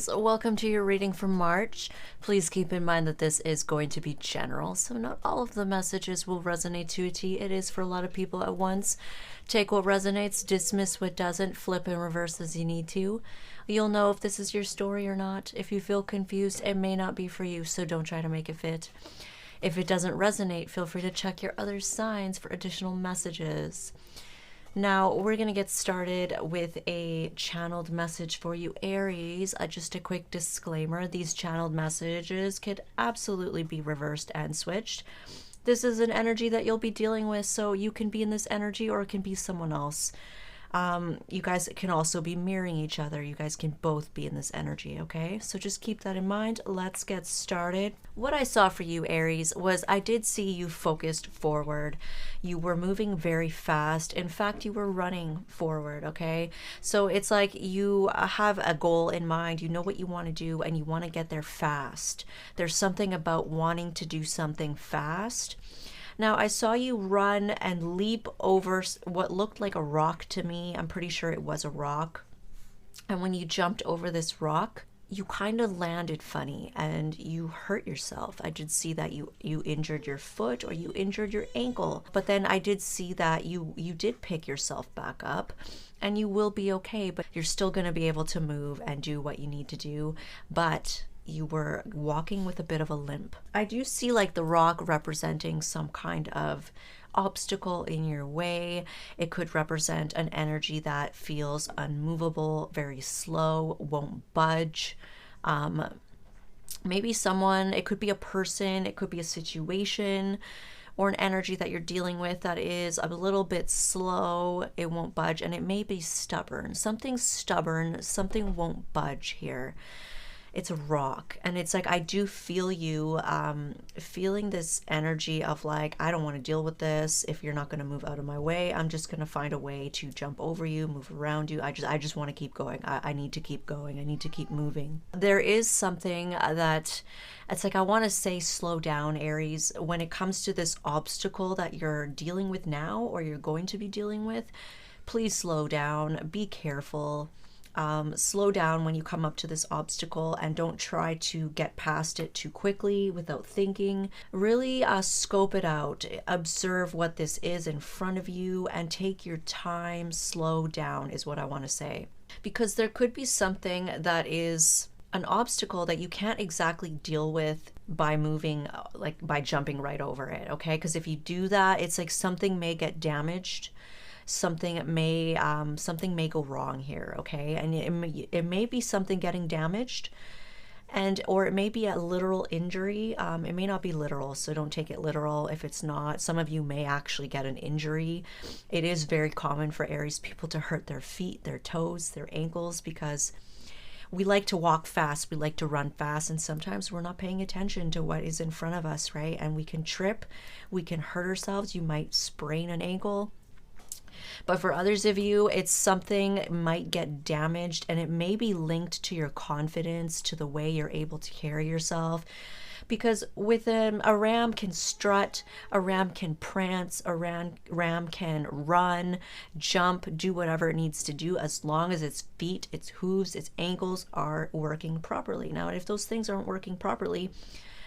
Aries, welcome to your reading for March. Please keep in mind that this is going to be general, so not all of the messages will resonate to a T. It is for a lot of people at once. Take what resonates, dismiss what doesn't, flip and reverse as you need to. You'll know if this is your story or not. If you feel confused, it may not be for you, so don't try to make it fit. If it doesn't resonate, feel free to check your other signs for additional messages. Now, we're going to get started with a channeled message for you, Aries. Just a quick disclaimer, these channeled messages could absolutely be reversed and switched. This is an energy that you'll be dealing with, so you can be in this energy or it can be someone else. You guys can also be mirroring each other. You guys can both be in this energy, okay? So just keep that in mind. Let's get started. What I saw for you, Aries, was I did see you focused forward. You were moving very fast. In fact, you were running forward, okay? So it's like you have a goal in mind. You know what you want to do and you want to get there fast. There's something about wanting to do something fast. Now, I saw you run and leap over what looked like a rock to me. I'm pretty sure it was a rock. And when you jumped over this rock, you kind of landed funny and you hurt yourself. I did see that you injured your foot or you injured your ankle. But then I did see that you did pick yourself back up and you will be okay. But you're still going to be able to move and do what you need to do. But you were walking with a bit of a limp. I do see like the rock representing some kind of obstacle in your way. It could represent an energy that feels unmovable, very slow, won't budge. Maybe someone, it could be a person, it could be a situation, or an energy that you're dealing with that is a little bit slow, it won't budge, and it may be stubborn. Something's stubborn, something won't budge here. It's a rock, and it's like I do feel you feeling this energy of like, I don't want to deal with this. If you're not going to move out of my way, I'm just going to find a way to jump over you, move around you. I just want to keep going. I need to keep going. I need to keep moving. There is something that it's like I want to say slow down, Aries, when it comes to this obstacle that you're dealing with now or you're going to be dealing with. Please slow down, be careful. Slow down when you come up to this obstacle and don't try to get past it too quickly without thinking. Really scope it out, observe what this is in front of you and take your time. Slow down is what I want to say, because there could be something that is an obstacle that you can't exactly deal with by moving, like by jumping right over it, okay? Because if you do that, it's like something may get damaged. Something may go wrong here, okay? And it may be something getting damaged, or it may be a literal injury. It may not be literal, so don't take it literal if it's not. Some of you may actually get an injury. It is very common for Aries people to hurt their feet, their toes, their ankles, because we like to walk fast, we like to run fast, and sometimes we're not paying attention to what is in front of us, right? And we can trip, we can hurt ourselves. You might sprain an ankle. But for others of you, it's something might get damaged, and it may be linked to your confidence, to the way you're able to carry yourself. Because with a ram can strut, a ram can prance, a ram can run, jump, do whatever it needs to do, as long as its feet, its hooves, its ankles are working properly. Now, if those things aren't working properly,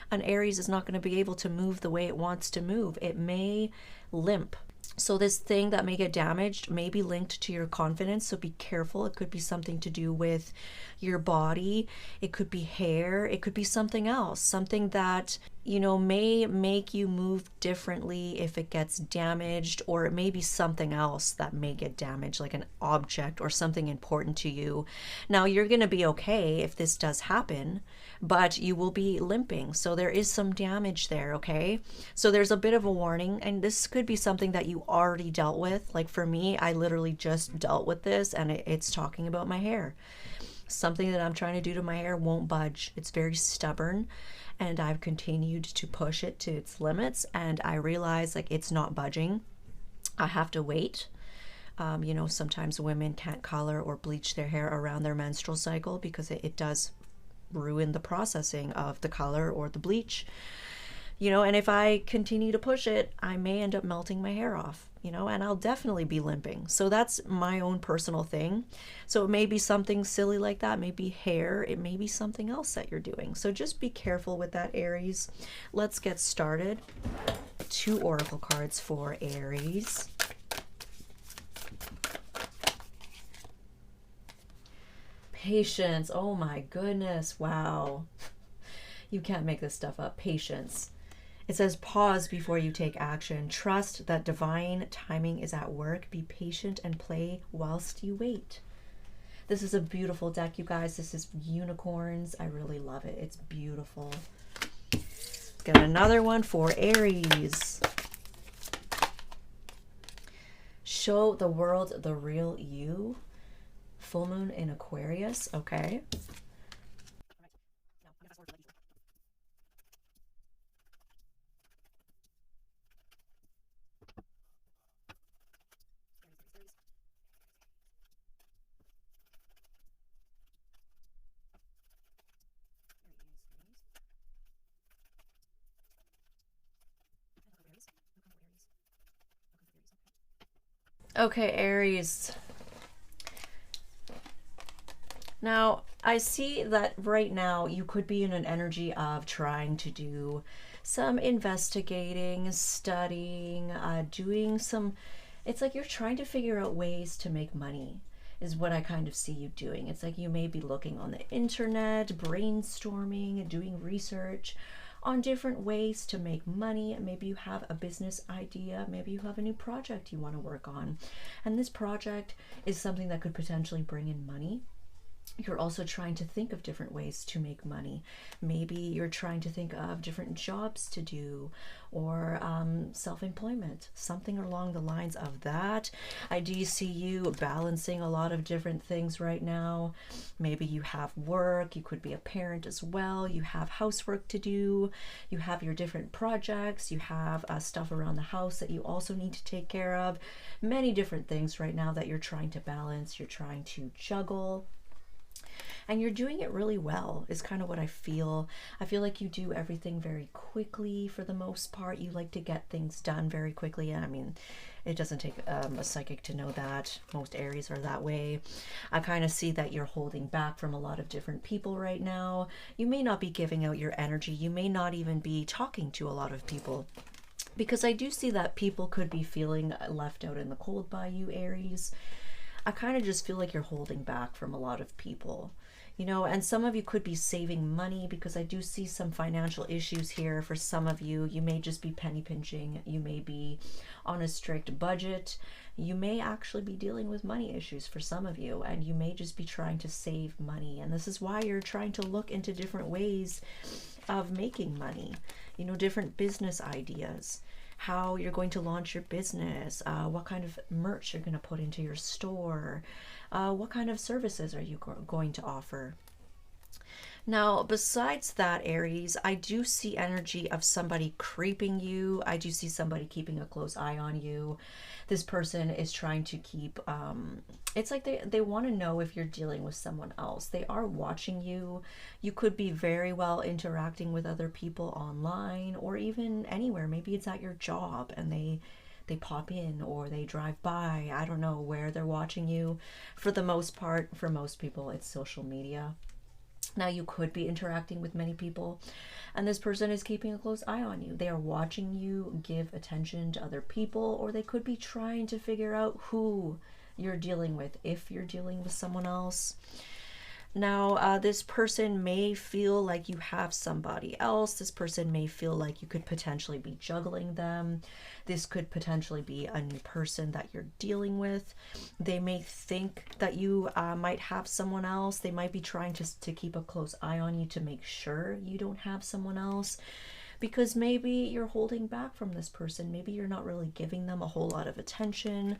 an Aries is not going to be able to move the way it wants to move. It may limp. So this thing that may get damaged may be linked to your confidence, so be careful. It could be something to do with your body. It could be hair. It could be something else, something that, you know, may make you move differently if it gets damaged, or it may be something else that may get damaged, like an object or something important to you. Now, you're going to be okay if this does happen, but you will be limping. So there is some damage there, okay? So there's a bit of a warning, and this could be something that you already dealt with. Like for me, I literally just dealt with this, and it's talking about my hair. Something that I'm trying to do to my hair won't budge. It's very stubborn, and I've continued to push it to its limits, and I realize like it's not budging. I have to wait. You know, sometimes women can't color or bleach their hair around their menstrual cycle because it does ruin the processing of the color or the bleach. You know, and if I continue to push it, I may end up melting my hair off, you know, and I'll definitely be limping. So that's my own personal thing. So it may be something silly like that, maybe hair, it may be something else that you're doing. So just be careful with that, Aries. Let's get started. 2 oracle cards for Aries. Patience. Oh my goodness. Wow. You can't make this stuff up. Patience. It says pause before you take action. Trust that divine timing is at work. Be patient and play whilst you wait. This is a beautiful deck, you guys. This is unicorns. I really love it. It's beautiful. Let's get another one for Aries. Show the world the real you. Full moon in Aquarius. Okay. Okay, Aries. Now, I see that right now you could be in an energy of trying to do some investigating, studying, doing some. It's like you're trying to figure out ways to make money, is what I kind of see you doing. It's like you may be looking on the internet, brainstorming, doing research on different ways to make money. Maybe you have a business idea, maybe you have a new project you want to work on, and this project is something that could potentially bring in money. You're also trying to think of different ways to make money. Maybe you're trying to think of different jobs to do, or self-employment, something along the lines of that. I do see you balancing a lot of different things right now. Maybe you have work, you could be a parent as well, you have housework to do, you have your different projects, you have stuff around the house that you also need to take care of. Many different things right now that you're trying to balance, you're trying to juggle. And you're doing it really well, is kind of what I feel. I feel like you do everything very quickly for the most part. You like to get things done very quickly. And I mean, it doesn't take a psychic to know that. Most Aries are that way. I kind of see that you're holding back from a lot of different people right now. You may not be giving out your energy. You may not even be talking to a lot of people, because I do see that people could be feeling left out in the cold by you, Aries. I kind of just feel like you're holding back from a lot of people, you know, and some of you could be saving money, because I do see some financial issues here for some of you. You may just be penny pinching. You may be on a strict budget. You may actually be dealing with money issues for some of you, and you may just be trying to save money. And this is why you're trying to look into different ways of making money, you know, different business ideas, how you're going to launch your business, what kind of merch you're going to put into your store, what kind of services are you going to offer. Now, besides that, Aries, I do see energy of somebody creeping you. I do see somebody keeping a close eye on you. This person is trying to keep, it's like they want to know if you're dealing with someone else. They are watching you. You could be very well interacting with other people online or even anywhere. Maybe it's at your job and they pop in or they drive by. I don't know where they're watching you. For the most part, for most people, it's social media. Now, you could be interacting with many people, and this person is keeping a close eye on you. They are watching you give attention to other people, or they could be trying to figure out who you're dealing with, if you're dealing with someone else. Now, this person may feel like you have somebody else. This person may feel like you could potentially be juggling them. This could potentially be a new person that you're dealing with. They may think that you might have someone else. They might be trying to keep a close eye on you to make sure you don't have someone else, because maybe you're holding back from this person. Maybe you're not really giving them a whole lot of attention,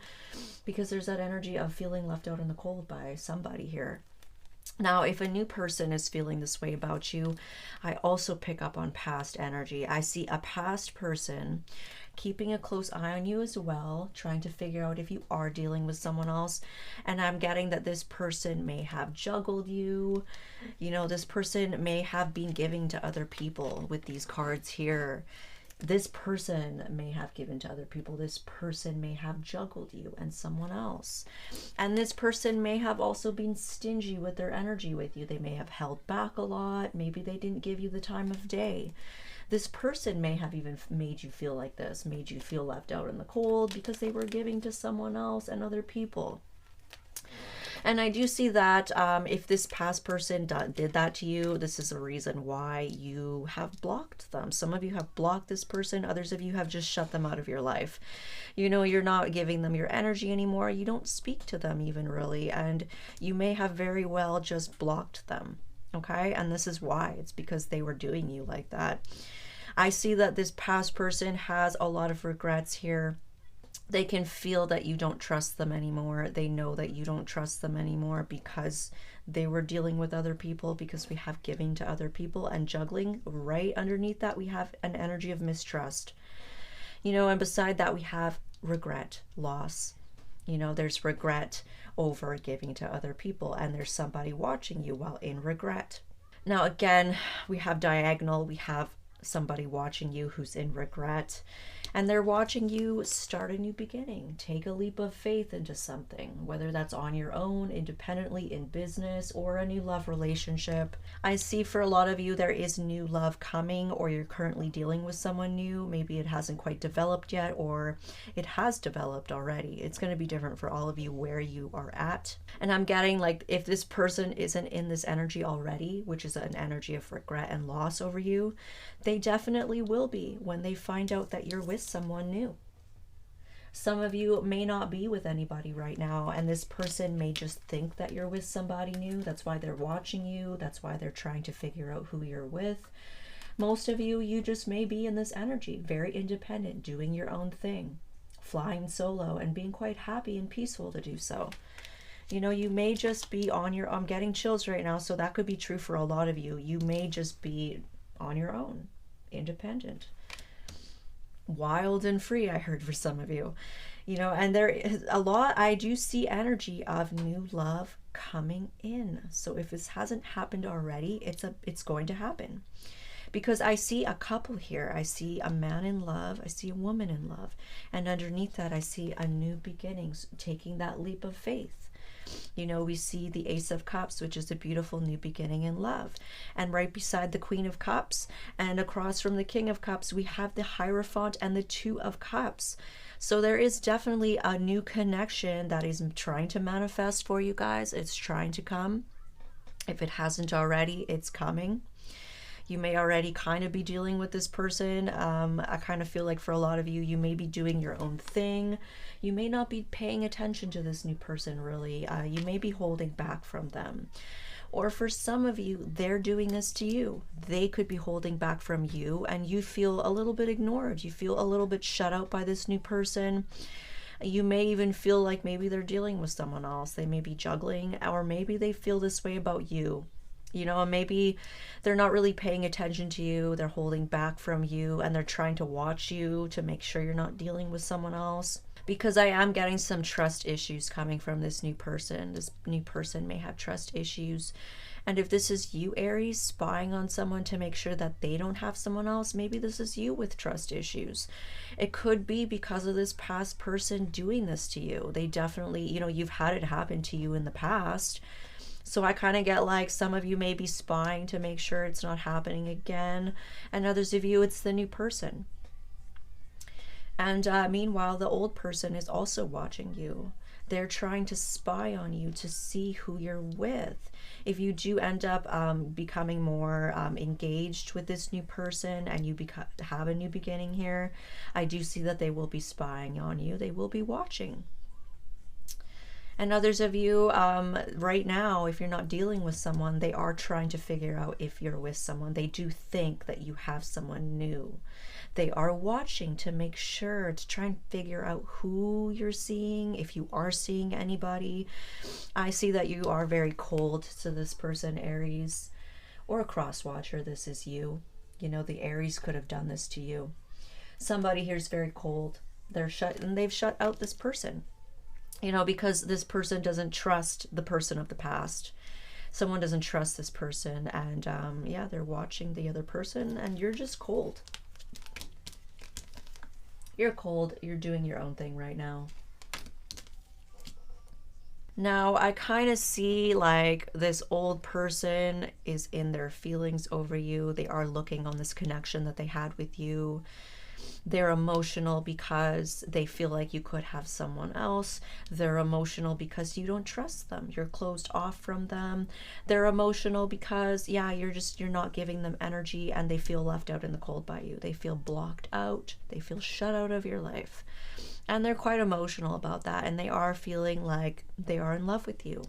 because there's that energy of feeling left out in the cold by somebody here. Now, if a new person is feeling this way about you, I also pick up on past energy. I see a past person keeping a close eye on you as well, trying to figure out if you are dealing with someone else. And I'm getting that this person may have juggled you. You know, this person may have been giving to other people with these cards here. This person may have given to other people. This person may have juggled you and someone else. And this person may have also been stingy with their energy with you. They may have held back a lot. Maybe they didn't give you the time of day. This person may have even made you feel like this, made you feel left out in the cold because they were giving to someone else and other people. And I do see that if this past person did that to you, this is a reason why you have blocked them. Some of you have blocked this person. Others of you have just shut them out of your life. You know, you're not giving them your energy anymore. You don't speak to them even really. And you may have very well just blocked them. Okay. And this is why. It's because they were doing you like that. I see that this past person has a lot of regrets here. They can feel that you don't trust them anymore. They know that you don't trust them anymore because they were dealing with other people, because we have giving to other people and juggling. Right underneath that, we have an energy of mistrust. You know, and beside that, we have regret, loss. You know, there's regret over giving to other people, and there's somebody watching you while in regret. Now, again, we have diagonal. We have somebody watching you who's in regret. And they're watching you start a new beginning, take a leap of faith into something, whether that's on your own, independently, in business, or a new love relationship. I see for a lot of you, there is new love coming, or you're currently dealing with someone new. Maybe it hasn't quite developed yet, or it has developed already. It's going to be different for all of you where you are at. And I'm getting like, if this person isn't in this energy already, which is an energy of regret and loss over you, they definitely will be when they find out that you're with someone new. Some of you may not be with anybody right now, and this person may just think that you're with somebody new. That's why they're watching you. That's why they're trying to figure out who you're with. Most of you, you just may be in this energy, very independent, doing your own thing, flying solo, and being quite happy and peaceful to do so. You know, you may just be on your, I'm getting chills right now, so that could be true for a lot of you. You may just be on your own, independent, wild and free, I heard for some of you. You know, and there is a lot, I do see energy of new love coming in. So if this hasn't happened already, it's going to happen. Because I see a couple here. I see a man in love. I see a woman in love. And underneath that, I see a new beginnings, taking that leap of faith. You know, we see the Ace of Cups, which is a beautiful new beginning in love. And right beside the Queen of Cups and across from the King of Cups, we have the Hierophant and the Two of Cups. So there is definitely a new connection that is trying to manifest for you guys. It's trying to come. If it hasn't already, it's coming. You may already kind of be dealing with this person. I kind of feel like for a lot of you, you may be doing your own thing. You may not be paying attention to this new person, really. You may be holding back from them. Or for some of you, they're doing this to you. They could be holding back from you, and you feel a little bit ignored. You feel a little bit shut out by this new person. You may even feel like maybe they're dealing with someone else. They may be juggling, or maybe they feel this way about you. You know, maybe they're not really paying attention to you. They're holding back from you, and they're trying to watch you to make sure you're not dealing with someone else. Because I am getting some trust issues coming from this new person. This new person may have trust issues. And if this is you, Aries, spying on someone to make sure that they don't have someone else, maybe this is you with trust issues. It could be because of this past person doing this to you. They definitely, you know, you've had it happen to you in the past. So I kind of get like some of you may be spying to make sure it's not happening again. And others of you, it's the new person. And meanwhile, the old person is also watching you. They're trying to spy on you to see who you're with. If you do end up becoming more engaged with this new person and you have a new beginning here, I do see that they will be spying on you. They will be watching. And others of you, right now, if you're not dealing with someone, they are trying to figure out if you're with someone. They do think that you have someone new. They are watching to make sure, to try and figure out who you're seeing, if you are seeing anybody. I see that you are very cold to this person, Aries, or a cross watcher. This is you. You know, the Aries could have done this to you. Somebody here is very cold. They're shut, and they've shut out this person, you know, because this person doesn't trust the person of the past. Someone doesn't trust this person, and yeah, they're watching the other person, and you're just cold. You're cold. You're doing your own thing right now. Now, I kind of see like this old person is in their feelings over you. They are looking on this connection that they had with you. They're emotional because they feel like you could have someone else. They're emotional because you don't trust them. You're closed off from them. They're emotional because, yeah, you're not giving them energy, and they feel left out in the cold by you. They feel blocked out. They feel shut out of your life. And they're quite emotional about that, and they are feeling like they are in love with you.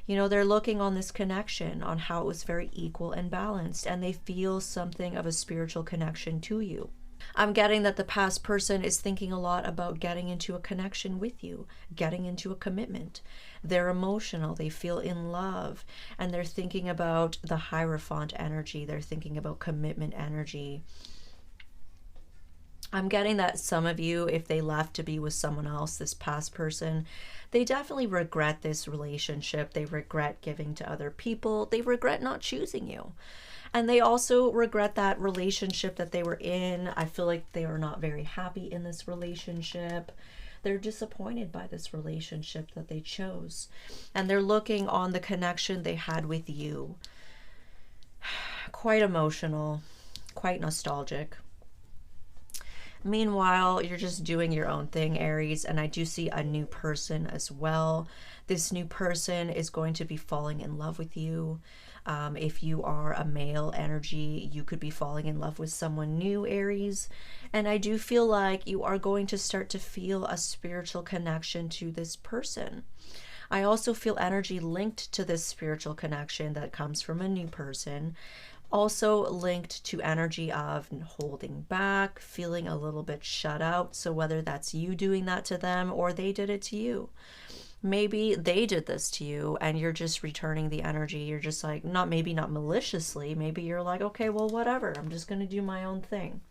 You know, they're looking on this connection, on how it was very equal and balanced, and they feel something of a spiritual connection to you. I'm getting that the past person is thinking a lot about getting into a connection with you, getting into a commitment. They're emotional, they feel in love, and they're thinking about the Hierophant energy. They're thinking about commitment energy. I'm getting that some of you, if they left to be with someone else, this past person, they definitely regret this relationship. They regret giving to other people. They regret not choosing you. And they also regret that relationship that they were in. I feel like they are not very happy in this relationship. They're disappointed by this relationship that they chose. And they're looking on the connection they had with you. Quite emotional, quite nostalgic. Meanwhile, you're just doing your own thing, Aries, and I do see a new person as well. This new person is going to be falling in love with you. If you are a male energy, you could be falling in love with someone new, Aries. And I do feel like you are going to start to feel a spiritual connection to this person. I also feel energy linked to this spiritual connection that comes from a new person. Also linked to energy of holding back, feeling a little bit shut out. So whether that's you doing that to them or they did it to you. Maybe they did this to you and you're just returning the energy. You're just like, maybe not maliciously. Maybe you're like, okay, well, whatever. I'm just going to do my own thing.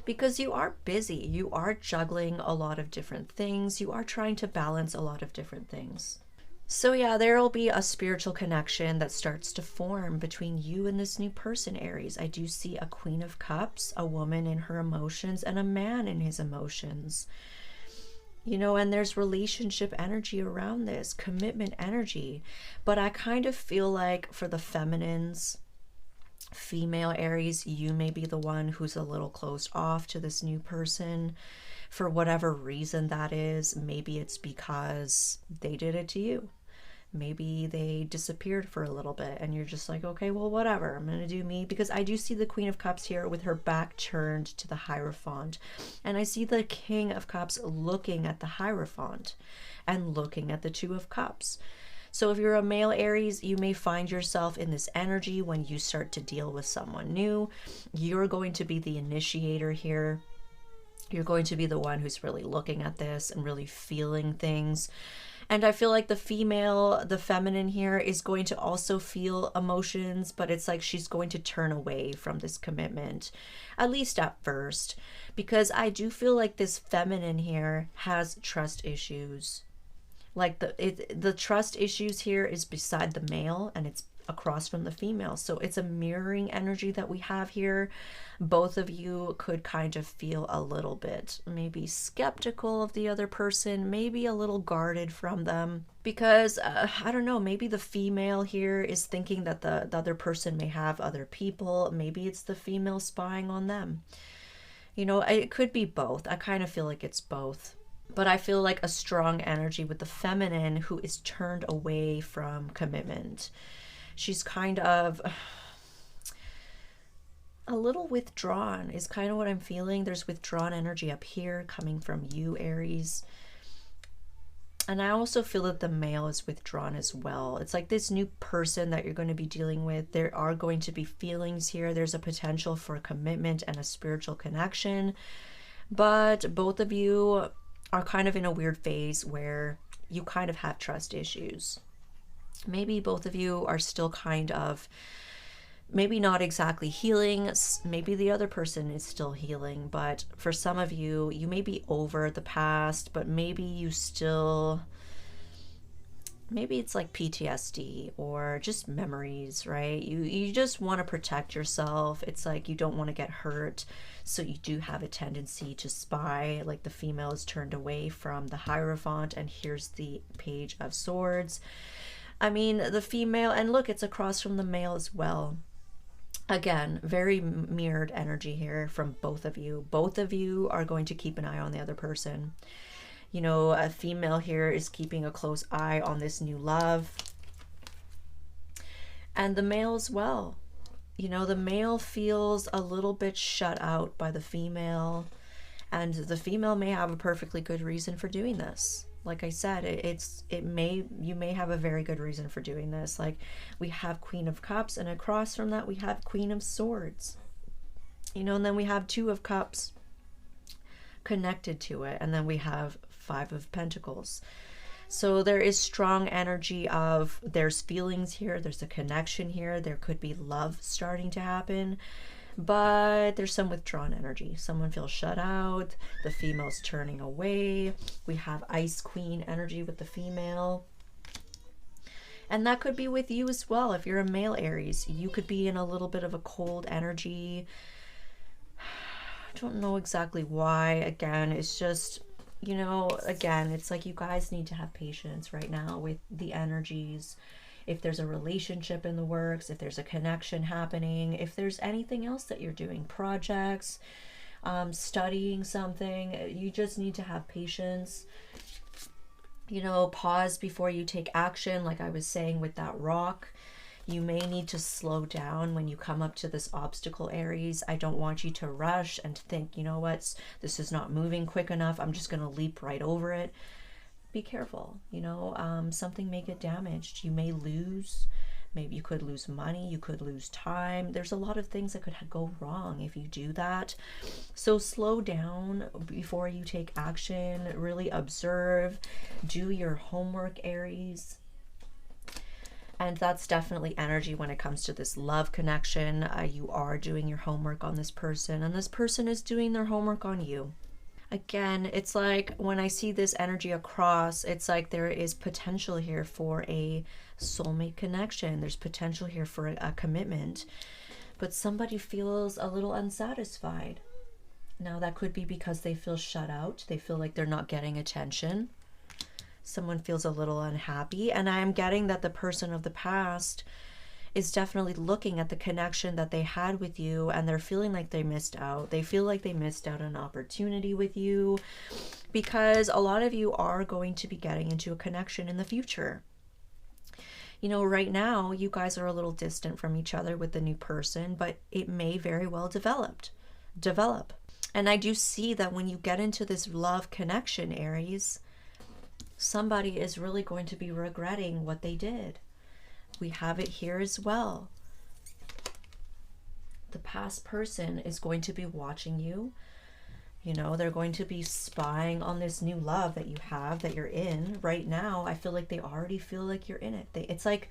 Because you are busy. You are juggling a lot of different things. You are trying to balance a lot of different things. So yeah, there will be a spiritual connection that starts to form between you and this new person, Aries. I do see a Queen of Cups, a woman in her emotions, and a man in his emotions. You know, and there's relationship energy around this, commitment energy. But I kind of feel like for the feminines, female Aries, you may be the one who's a little closed off to this new person. For whatever reason that is, maybe it's because they did it to you. Maybe they disappeared for a little bit and you're just like, okay, well, whatever, I'm going to do me. Because I do see the Queen of Cups here with her back turned to the Hierophant. And I see the King of Cups looking at the Hierophant and looking at the Two of Cups. So if you're a male Aries, you may find yourself in this energy when you start to deal with someone new. You're going to be the initiator here. You're going to be the one who's really looking at this and really feeling things. And I feel like the female, the feminine here is going to also feel emotions, but it's like she's going to turn away from this commitment, at least at first, because I do feel like this feminine here has trust issues. Like the trust issues here is beside the male and it's across from the female. So it's a mirroring energy that we have here. Both of you could kind of feel a little bit maybe skeptical of the other person, maybe a little guarded from them, because I don't know, maybe the female here is thinking that the other person may have other people. Maybe it's the female spying on them. You know, it could be both. I kind of feel like it's both. But I feel like a strong energy with the feminine who is turned away from commitment. She's kind of a little withdrawn is kind of what I'm feeling. There's withdrawn energy up here coming from you, Aries. And I also feel that the male is withdrawn as well. It's like this new person that you're going to be dealing with. There are going to be feelings here. There's a potential for a commitment and a spiritual connection. But both of you are kind of in a weird phase where you kind of have trust issues. Maybe both of you are still kind of, maybe not exactly healing. Maybe the other person is still healing. But for some of you, you may be over the past, but maybe you still, maybe it's like PTSD or just memories, right? You just want to protect yourself. It's like you don't want to get hurt. So you do have a tendency to spy, like the female is turned away from the Hierophant, and here's the Page of Swords. I mean, the female, and look, it's across from the male as well. Again, very mirrored energy here from both of you. Both of you are going to keep an eye on the other person. You know, a female here is keeping a close eye on this new love. And the male as well. You know, the male feels a little bit shut out by the female. And the female may have a perfectly good reason for doing this. Like I said, you may have a very good reason for doing this. Like we have Queen of Cups, and across from that we have Queen of Swords. You know, and then we have Two of Cups connected to it, and then we have Five of Pentacles. So there is strong energy of there's feelings here, there's a connection here, there could be love starting to happen. But there's some withdrawn energy. Someone feels shut out. The female's turning away. We have Ice Queen energy with the female. And that could be with you as well. If you're a male Aries, you could be in a little bit of a cold energy. I don't know exactly why. Again, it's just, you know, again, it's like you guys need to have patience right now with the energies. If there's a relationship in the works, if there's a connection happening, if there's anything else that you're doing, projects, studying something, you just need to have patience. You know, pause before you take action. Like I was saying with that rock, you may need to slow down when you come up to this obstacle, Aries. I don't want you to rush and think, you know what, this is not moving quick enough, I'm just going to leap right over it. Be careful, you know, something may get damaged. You may lose, maybe you could lose money, you could lose time. There's a lot of things that could go wrong if you do that. So slow down before you take action, really observe, do your homework, Aries. And that's definitely energy when it comes to this love connection. You are doing your homework on this person, and this person is doing their homework on you. Again, it's like when I see this energy across, it's like there is potential here for a soulmate connection. There's potential here for a commitment, but somebody feels a little unsatisfied. Now that could be because they feel shut out. They feel like they're not getting attention. Someone feels a little unhappy, and I am getting that the person of the past is definitely looking at the connection that they had with you, and they're feeling like they missed out. They feel like they missed out on an opportunity with you, because a lot of you are going to be getting into a connection in the future. You know, right now you guys are a little distant from each other with the new person, but it may very well develop. And I do see that when you get into this love connection, Aries, somebody is really going to be regretting what they did. We have it here as well. The past person is going to be watching you. You know, they're going to be spying on this new love that you have, that you're in right now. I feel like they already feel like you're in it. It's like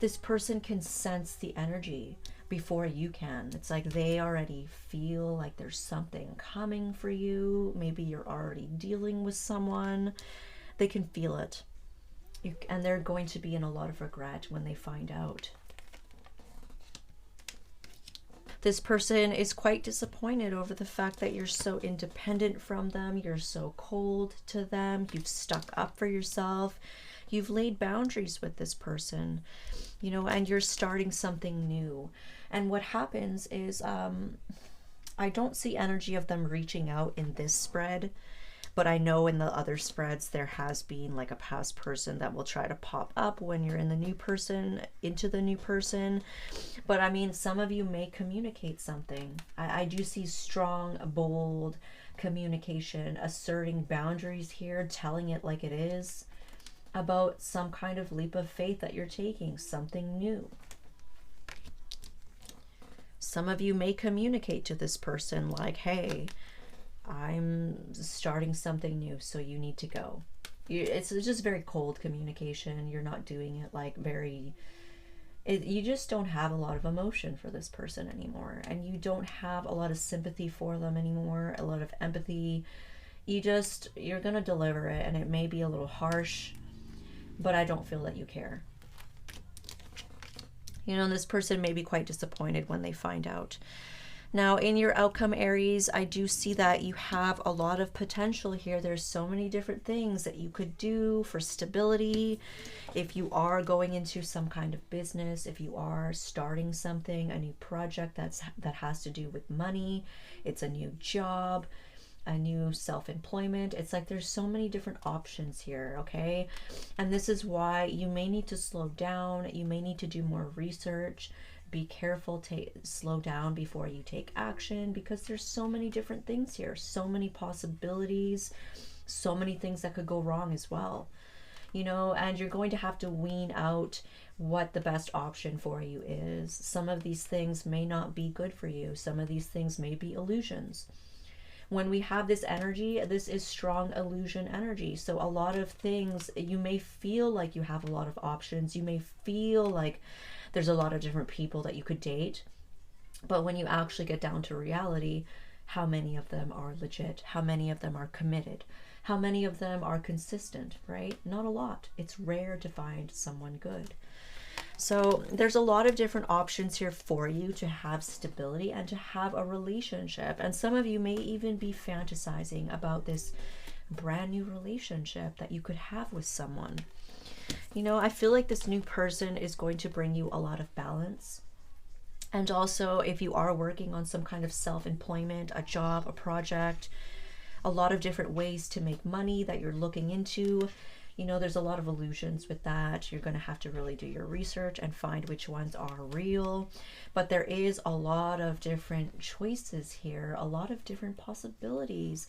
this person can sense the energy before you can. It's like they already feel like there's something coming for you. Maybe you're already dealing with someone. They can feel it. And they're going to be in a lot of regret when they find out. This person is quite disappointed over the fact that you're so independent from them. You're so cold to them. You've stuck up for yourself. You've laid boundaries with this person, you know, and you're starting something new. And what happens is, I don't see energy of them reaching out in this spread. But I know in the other spreads, there has been like a past person that will try to pop up when you're in the new person, into the new person. But I mean, some of you may communicate something. I do see strong, bold communication, asserting boundaries here, telling it like it is. about some kind of leap of faith that you're taking, something new. Some of you may communicate to this person like, hey, I'm starting something new, so you need to go. It's just very cold communication. You're not doing it like very... you just don't have a lot of emotion for this person anymore. And you don't have a lot of sympathy for them anymore, a lot of empathy. You're going to deliver it, and it may be a little harsh, but I don't feel that you care. You know, this person may be quite disappointed when they find out. Now, in your outcome, Aries, I do see that you have a lot of potential here. There's so many different things that you could do for stability. If you are going into some kind of business, if you are starting something, a new project that has to do with money, it's a new job, a new self-employment. It's like there's so many different options here, okay? And this is why you may need to slow down. You may need to do more research. Be careful, slow down before you take action, because there's so many different things here, so many possibilities, so many things that could go wrong as well. You know, and you're going to have to wean out what the best option for you is. Some of these things may not be good for you. Some of these things may be illusions. When we have this energy, this is strong illusion energy. So a lot of things, you may feel like you have a lot of options. You may feel like there's a lot of different people that you could date. But when you actually get down to reality, how many of them are legit? How many of them are committed? How many of them are consistent, right? Not a lot. It's rare to find someone good. So there's a lot of different options here for you to have stability and to have a relationship. And some of you may even be fantasizing about this brand new relationship that you could have with someone. You know, I feel like this new person is going to bring you a lot of balance. And also, if you are working on some kind of self-employment, a job, a project, a lot of different ways to make money that you're looking into, you know, there's a lot of illusions with that. You're going to have to really do your research and find which ones are real. But there is a lot of different choices here, a lot of different possibilities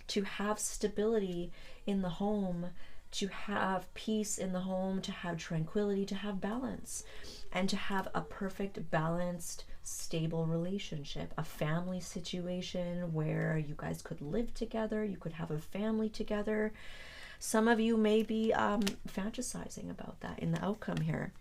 to have stability in the home, to have peace in the home, to have tranquility, to have balance, and to have a perfect, balanced, stable relationship, a family situation where you guys could live together, you could have a family together. Some of you may be fantasizing about that in the outcome here.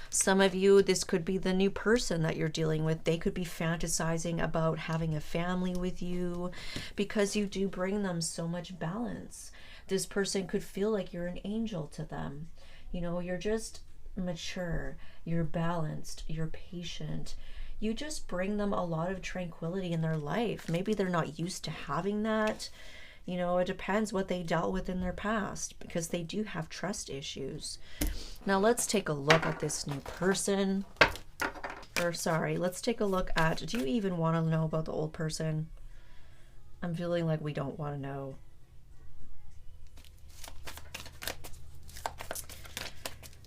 Some of you, this could be the new person that you're dealing with. They could be fantasizing about having a family with you because you do bring them so much balance. This person could feel like you're an angel to them. You know, you're just mature, you're balanced, you're patient. You just bring them a lot of tranquility in their life. Maybe they're not used to having that. You know, it depends what they dealt with in their past, because they do have trust issues. Now let's take a look at this new person. Or sorry, let's take a look at, do you even want to know about the old person? I'm feeling like we don't want to know.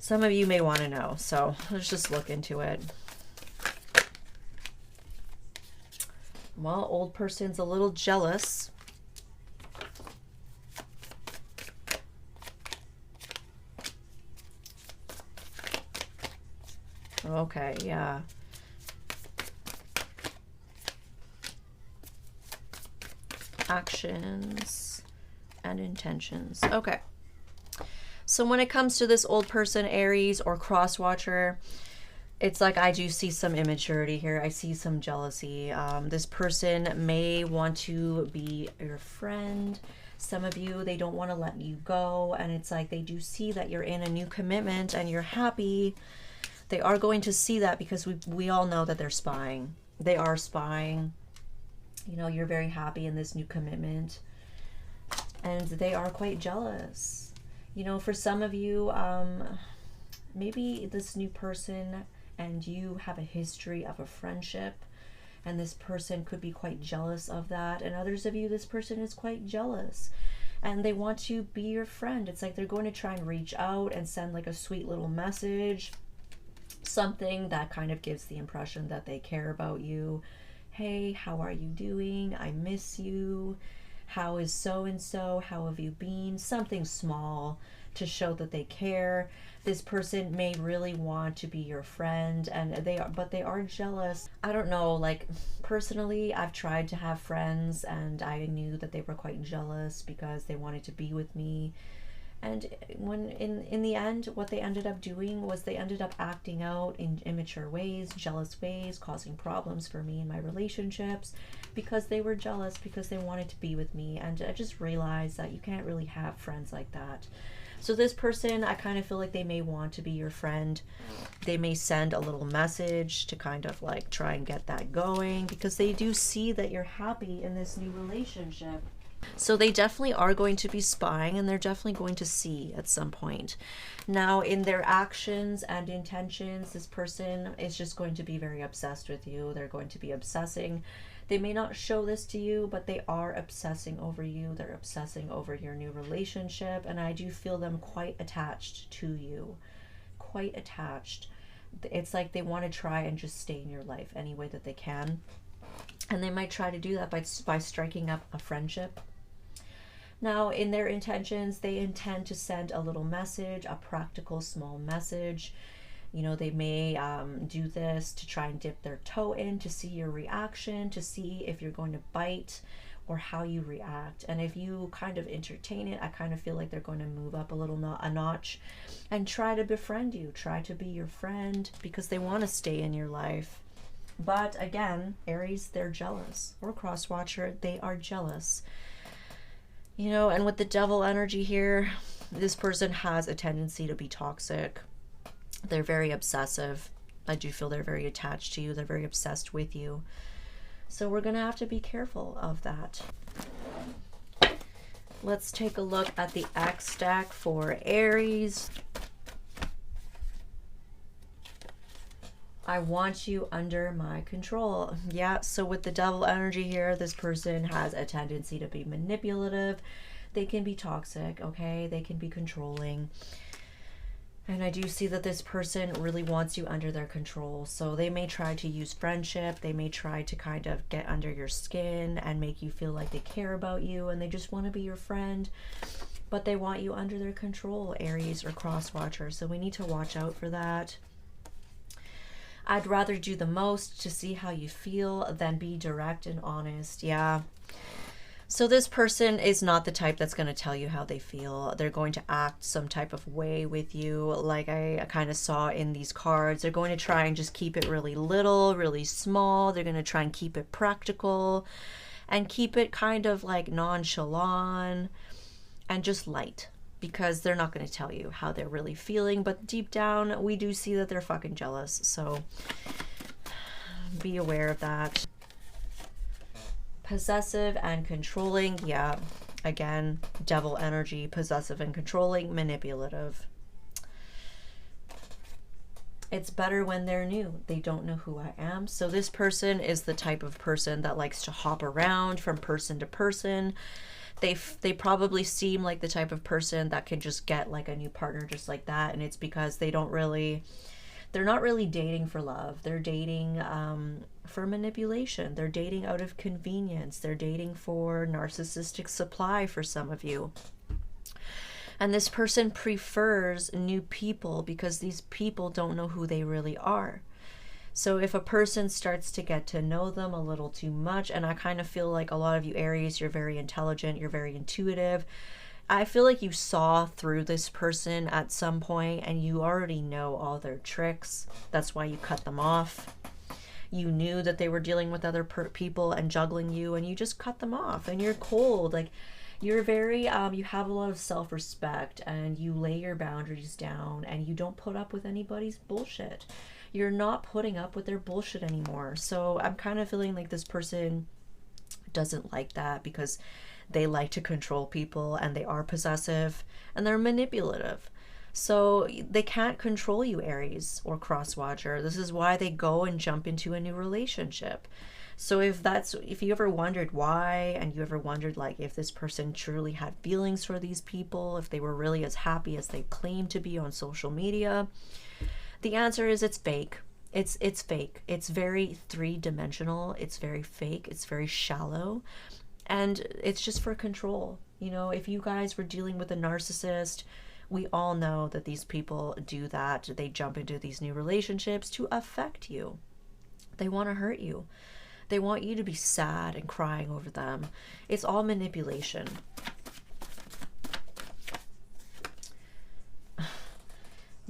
Some of you may want to know, so let's just look into it. Well, old person's a little jealous. Okay, yeah. Actions and intentions. Okay. So when it comes to this old person, Aries or cross-watcher, it's like I do see some immaturity here. I see some jealousy. This person may want to be your friend. Some of you, they don't want to let you go. And it's like they do see that you're in a new commitment and you're happy. They are going to see that because we all know that they're spying. They are spying. You know, you're very happy in this new commitment. And they are quite jealous. You know, for some of you, maybe this new person and you have a history of a friendship, and this person could be quite jealous of that. And others of you, this person is quite jealous and they want to be your friend. It's like they're going to try and reach out and send like a sweet little message, something that kind of gives the impression that they care about you. Hey, how are you doing? I miss you. How is so-and-so? How have you been? Something small to show that they care. This person may really want to be your friend, and but they are jealous. I don't know, like personally, I've tried to have friends and I knew that they were quite jealous because they wanted to be with me. And when in the end, what they ended up doing was they ended up acting out in immature ways, jealous ways, causing problems for me in my relationships because they were jealous, because they wanted to be with me. And I just realized that you can't really have friends like that. So this person, I kind of feel like they may want to be your friend. They may send a little message to kind of like try and get that going because they do see that you're happy in this new relationship. So they definitely are going to be spying, and they're definitely going to see at some point. Now, in their actions and intentions, this person is just going to be very obsessed with you. They're going to be obsessing. They may not show this to you, but they are obsessing over you. They're obsessing over your new relationship, and I do feel them quite attached to you. Quite attached. It's like they want to try and just stay in your life any way that they can. And they might try to do that by striking up a friendship. Now, in their intentions, they intend to send a little message, a practical small message. You know, they may do this to try and dip their toe in to see your reaction, to see if you're going to bite or how you react. And if you kind of entertain it, I kind of feel like they're going to move up a notch and try to befriend you, try to be your friend because they want to stay in your life. But again, Aries, they're jealous. Or cross watcher, they are jealous. You know, and with the devil energy here, this person has a tendency to be toxic. They're very obsessive. I do feel they're very attached to you. They're very obsessed with you. So we're going to have to be careful of that. Let's take a look at the X stack for Aries. I want you under my control. Yeah, so with the devil energy here, this person has a tendency to be manipulative. They can be toxic, okay? They can be controlling. And I do see that this person really wants you under their control. So they may try to use friendship. They may try to kind of get under your skin and make you feel like they care about you and they just want to be your friend. But they want you under their control, Aries or cross watcher. So we need to watch out for that. I'd rather do the most to see how you feel than be direct and honest. Yeah. So this person is not the type that's going to tell you how they feel. They're going to act some type of way with you, like I kind of saw in these cards. They're going to try and just keep it really little, really small. They're going to try and keep it practical and keep it kind of like nonchalant and just light. Because they're not going to tell you how they're really feeling, but deep down we do see that they're fucking jealous, so be aware of that. Possessive and controlling, yeah, again, devil energy, possessive and controlling, manipulative. It's better when they're new. They don't know who I am. So this person is the type of person that likes to hop around from person to person. They probably seem like the type of person that can just get like a new partner just like that, and it's because they're not really dating for love. They're dating for manipulation. They're dating out of convenience. They're dating for narcissistic supply for some of you. And this person prefers new people because these people don't know who they really are. So if a person starts to get to know them a little too much, and I kind of feel like a lot of you Aries, you're very intelligent, you're very intuitive. I feel like you saw through this person at some point and you already know all their tricks. That's why you cut them off. You knew that they were dealing with other people and juggling you, and you just cut them off, and you're cold. Like, you're very, you have a lot of self-respect, and you lay your boundaries down, and you don't put up with anybody's bullshit. You're not putting up with their bullshit anymore. So I'm kind of feeling like this person doesn't like that because they like to control people, and they are possessive, and they're manipulative. So they can't control you, Aries or cross watcher. This is why they go and jump into a new relationship. So if you ever wondered why, and you ever wondered like if this person truly had feelings for these people, if they were really as happy as they claim to be on social media, the answer is it's fake. It's fake. It's very three-dimensional. It's very fake. It's very shallow. And it's just for control. You know, if you guys were dealing with a narcissist We all know that these people do that. They jump into these new relationships to affect you. They want to hurt you. They want you to be sad and crying over them. It's all manipulation.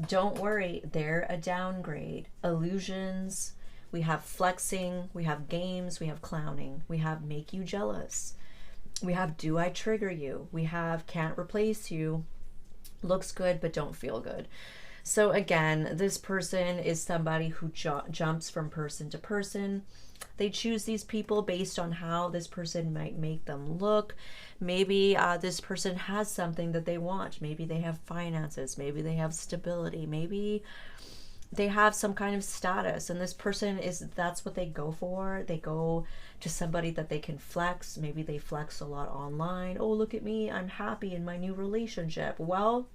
Don't worry, they're a downgrade. Illusions, we have flexing, we have games, we have clowning, we have make you jealous, we have do I trigger you, we have can't replace you, looks good but don't feel good. So again, this person is somebody who jumps from person to person. They choose these people based on how this person might make them look. Maybe this person has something that they want. Maybe they have finances. Maybe they have stability. Maybe they have some kind of status, and this person that's what they go for. They go to somebody that they can flex. Maybe they flex a lot online. Oh, look at me, I'm happy in my new relationship. Well,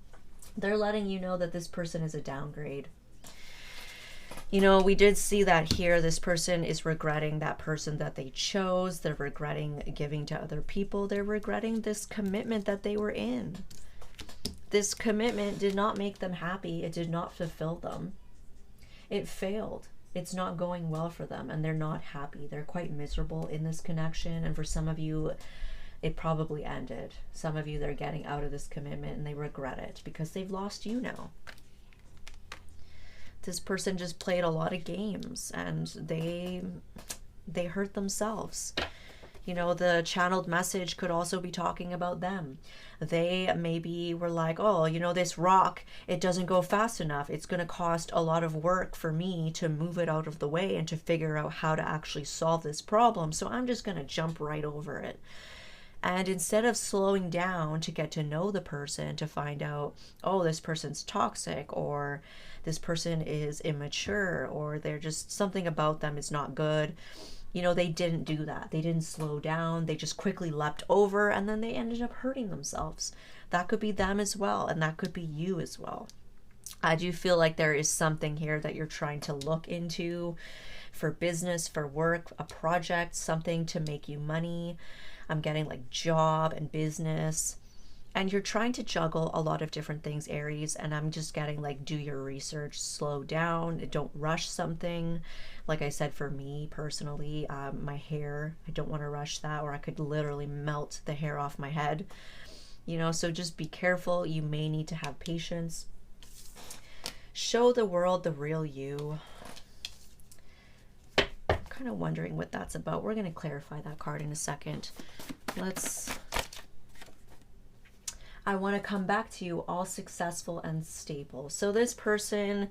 they're letting you know that this person is a downgrade. You know, we did see that here. This person is regretting that person that they chose. They're regretting giving to other people. They're regretting this commitment that they were in. This commitment did not make them happy. It did not fulfill them. It failed. It's not going well for them, and they're not happy. They're quite miserable in this connection, and for some of you, it probably ended. Some of you, they're getting out of this commitment and they regret it because they've lost you now. This person just played a lot of games and they hurt themselves. You know, the channeled message could also be talking about them. They maybe were like, oh, you know, this rock, it doesn't go fast enough. It's going to cost a lot of work for me to move it out of the way and to figure out how to actually solve this problem. So I'm just going to jump right over it. And instead of slowing down to get to know the person, to find out, oh, this person's toxic, or this person is immature, or they're just something about them is not good. You know, they didn't do that. They didn't slow down. They just quickly leapt over, and then they ended up hurting themselves. That could be them as well, and that could be you as well. I do feel like there is something here that you're trying to look into for business, for work, a project, something to make you money. I'm getting like job and business, and you're trying to juggle a lot of different things, Aries, and I'm just getting like, do your research, slow down, don't rush something. Like I said, for me personally, my hair, I don't want to rush that, or I could literally melt the hair off my head, you know, so just be careful. You may need to have patience. Show the world the real you. Kind of wondering what that's about. We're going to clarify that card in a second. I want to come back to you, all successful and stable. So this person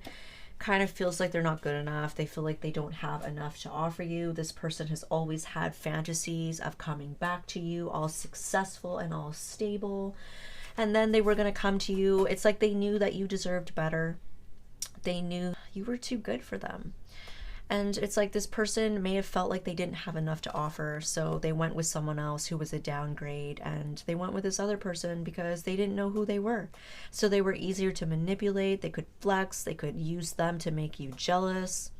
kind of feels like they're not good enough. They feel like they don't have enough to offer you. This person has always had fantasies of coming back to you, all successful and all stable. And then they were going to come to you. It's like they knew that you deserved better. They knew you were too good for them. And it's like this person may have felt like they didn't have enough to offer, so they went with someone else who was a downgrade, and they went with this other person because they didn't know who they were. So they were easier to manipulate, they could flex, they could use them to make you jealous.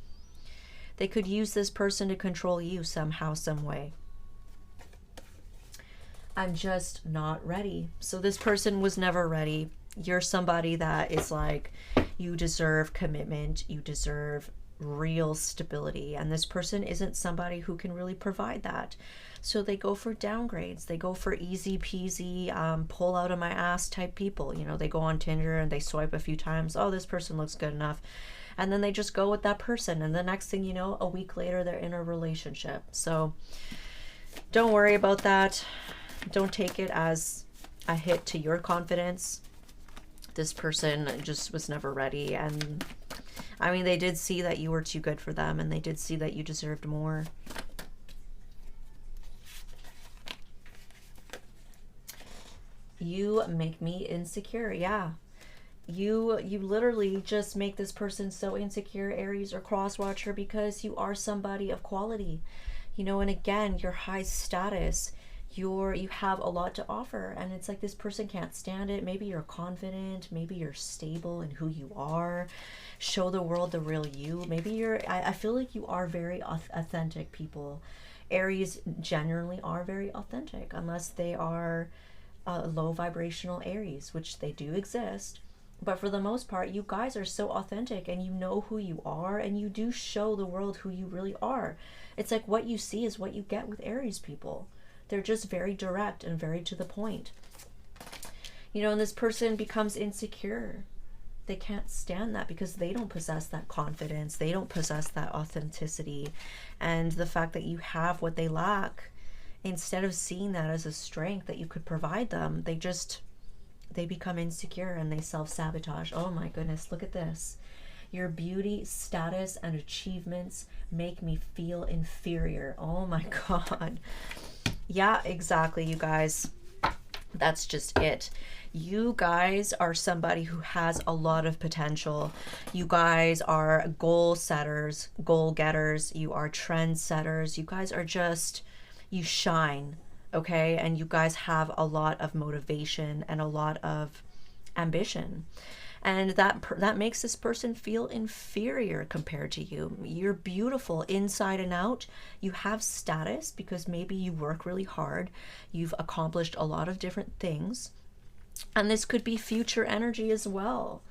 They could use this person to control you somehow, some way. I'm just not ready. So this person was never ready. You're somebody that is like, you deserve commitment, you deserve real stability, and this person isn't somebody who can really provide that. So they go for downgrades. They go for easy peasy, pull out of my ass type people. You know, they go on Tinder and they swipe a few times. Oh, this person looks good enough. And then they just go with that person. And the next thing you know, a week later, they're in a relationship. So don't worry about that. Don't take it as a hit to your confidence. This person just was never ready. And I mean, they did see that you were too good for them, and they did see that you deserved more. You make me insecure. Yeah. You literally just make this person so insecure, Aries or cross watcher, because you are somebody of quality. You know, and again, your high status, you have a lot to offer, and it's like this person can't stand it. Maybe you're confident, maybe you're stable in who you are. Show the world the real you. Maybe I feel like you are very authentic people. Aries generally are very authentic, unless they are low vibrational Aries, which they do exist. But for the most part, you guys are so authentic and you know who you are, and you do show the world who you really are. It's like what you see is what you get with Aries people. They're just very direct and very to the point. You know, and this person becomes insecure. They can't stand that because they don't possess that confidence. They don't possess that authenticity. And the fact that you have what they lack, instead of seeing that as a strength that you could provide them, they become insecure and they self-sabotage. Oh my goodness, look at this. Your beauty, status, and achievements make me feel inferior. Oh my God. Yeah, exactly, you guys. That's just it. You guys are somebody who has a lot of potential. You guys are goal setters, goal getters. You are trend setters. You guys are just, you shine, okay? And you guys have a lot of motivation and a lot of ambition. And that makes this person feel inferior compared to you. You're beautiful inside and out. You have status because maybe you work really hard. You've accomplished a lot of different things. And this could be future energy as well.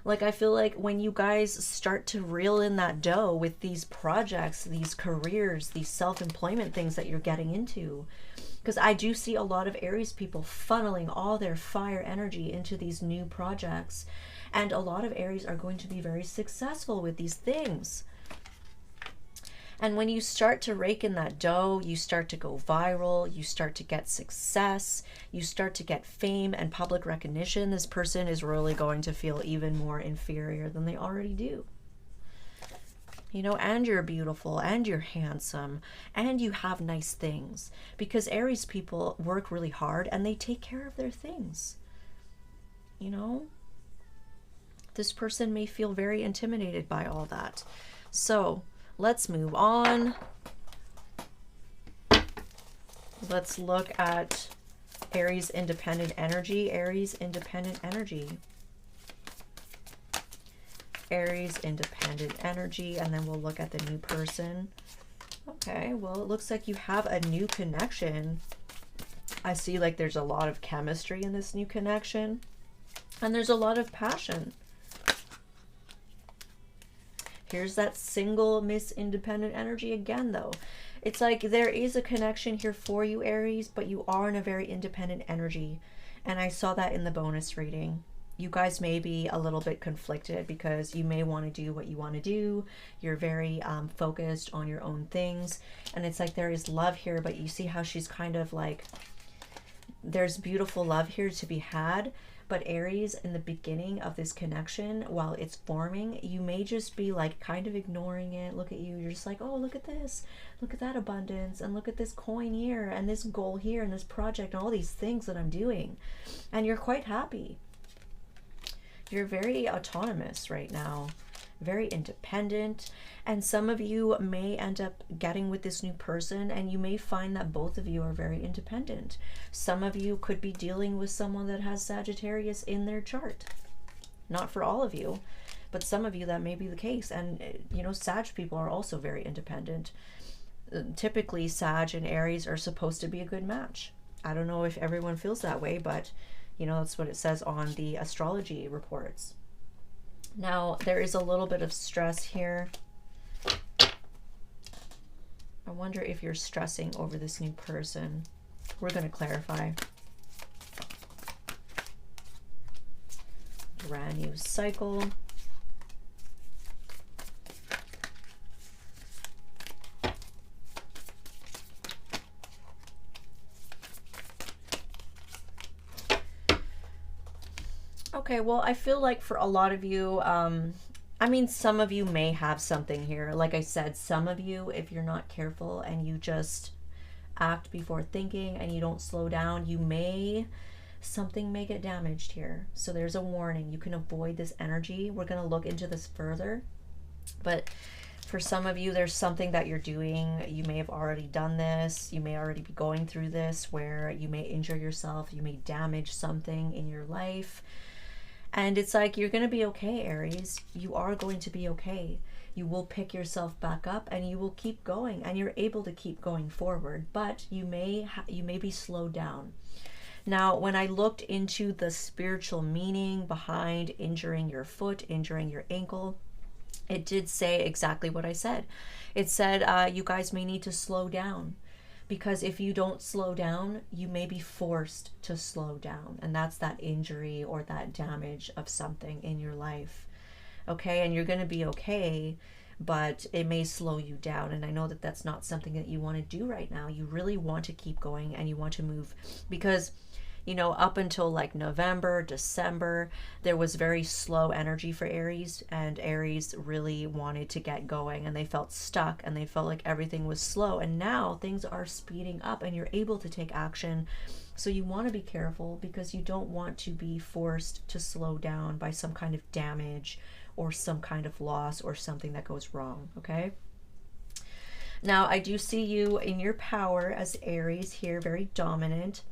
Like, I feel like when you guys start to reel in that dough with these projects, these careers, these self-employment things that you're getting into, because I do see a lot of Aries people funneling all their fire energy into these new projects. And a lot of Aries are going to be very successful with these things. And when you start to rake in that dough, you start to go viral, you start to get success, you start to get fame and public recognition, this person is really going to feel even more inferior than they already do. You know, and you're beautiful, and you're handsome, and you have nice things. Because Aries people work really hard, and they take care of their things. You know? This person may feel very intimidated by all that. So, let's move on. Let's look at Aries independent energy. Aries independent energy. Aries independent energy, and then we'll look at the new person. Okay, well, it looks like you have a new connection. I see like there's a lot of chemistry in this new connection, and there's a lot of passion. Here's that single Miss Independent energy again, though. It's like there is a connection here for you, Aries, but you are in a very independent energy. And I saw that in the bonus reading. You guys may be a little bit conflicted because you may want to do what you want to do. You're very focused on your own things. And it's like there is love here, but you see how she's kind of like, there's beautiful love here to be had. But Aries, in the beginning of this connection, while it's forming, you may just be like kind of ignoring it. Look at you. You're just like, oh, look at this. Look at that abundance. And look at this coin here. And this goal here. And this project. And all these things that I'm doing. And you're quite happy. You're very autonomous right now. Very independent. And some of you may end up getting with this new person, and you may find that both of you are very independent. Some of you could be dealing with someone that has Sagittarius in their chart. Not for all of you, but some of you that may be the case. And you know, Sag people are also very independent. Typically Sag and Aries are supposed to be a good match. I don't know if everyone feels that way, but you know, that's what it says on the astrology reports. Now, there is a little bit of stress here. I wonder if you're stressing over this new person. We're going to clarify. Brand new cycle. Okay, well, I feel like for a lot of you, I mean, some of you may have something here. Like I said, some of you, if you're not careful and you just act before thinking and you don't slow down, something may get damaged here. So there's a warning. You can avoid this energy. We're going to look into this further. But for some of you, there's something that you're doing. You may have already done this. You may already be going through this where you may injure yourself. You may damage something in your life. And it's like, you're going to be okay, Aries. You are going to be okay. You will pick yourself back up and you will keep going, and you're able to keep going forward, but you may be slowed down. Now, when I looked into the spiritual meaning behind injuring your foot, injuring your ankle, it did say exactly what I said. It said you guys may need to slow down, because if you don't slow down, you may be forced to slow down. And that's that injury or that damage of something in your life. Okay, and you're going to be okay, but it may slow you down. And I know that that's not something that you want to do right now. You really want to keep going and you want to move, because you know, up until like November, December, there was very slow energy for Aries, and Aries really wanted to get going, and they felt stuck and they felt like everything was slow. And now things are speeding up and you're able to take action. So you want to be careful, because you don't want to be forced to slow down by some kind of damage or some kind of loss or something that goes wrong. Okay. Now, I do see you in your power as Aries here, very dominant.